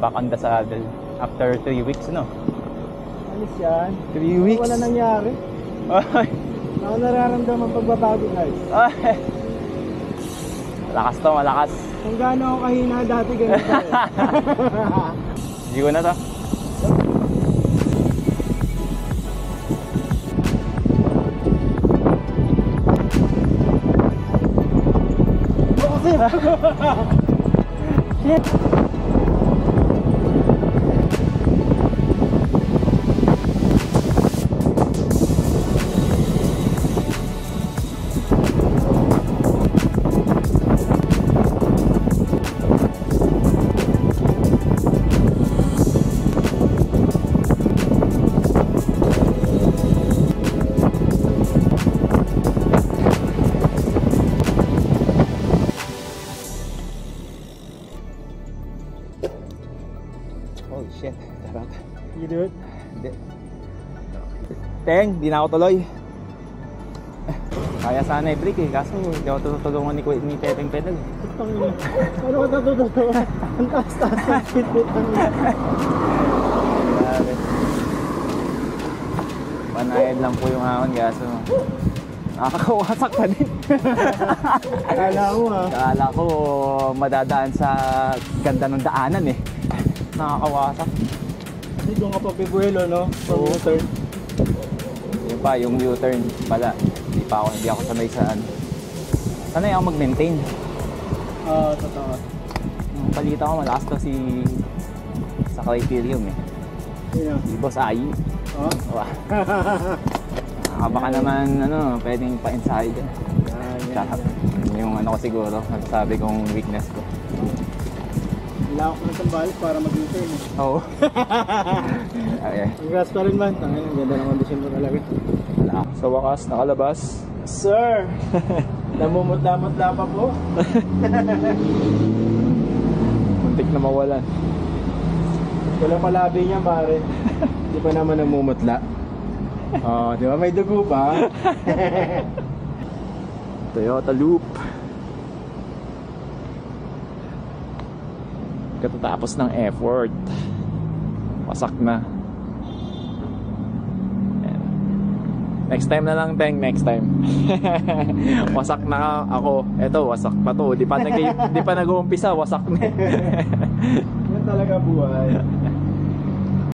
Back on the saddle. After 3 weeks, no? Alis yan. 3 weeks? Wala nangyari. Ay! Ako nararamdaman pagbabago, guys. Ay! Malakas to, malakas. Kung gaano ako kahina dati, ganito eh. Hindi ko na to. Shit! Oh shit, darat. You do it? Hindi. Teng, di na ako tuloy. Kaya sana i-break eh, kaso hindi ako tutulungan ni Teteng Pedal. Ano ka natutulungan? Ang taas-taas ng speed mo. Grabe. Panayad lang po yung ahon, kaso nakakawasak pa din. Kala mo ha. Kala ko madadaan sa ganda ng daanan eh. Nakakawasak. Kasi doon ka pa pibuelo, no? From U-turn. Yun pa, yung U-turn pala. Hindi ako sanay sa ano. Sanay ako mag-maintain. Oo, totoo. Yung palita ko, malakas to sa Criterium eh. Sino? Si Boss Ayi. Oh? Wah. Baka naman, pwedeng pa-ensayo dyan. Tsaka, yung ano ko siguro, nagsabi kong weakness ko. Wala ako ng sambales para mag-U-turn eh. Oo. Okay. Congrats pa rin man. Tangin, ang ganda ng kondisyon mo talaga. Sa wakas, nakalabas. Sir! Namumutla-mutla pa po. Muntik na mawalan. Wala palabi niya pare. Di pa naman namumutla. Oh, di ba may dugo pa? Toyota Loop. Katatapos ng effort. Wasak na. Ayan. Next time na lang, Teng. Next time. Wasak na ako. Eto, wasak pa to. Di pa nag-uumpisa, wasak na. Yan talaga buhay.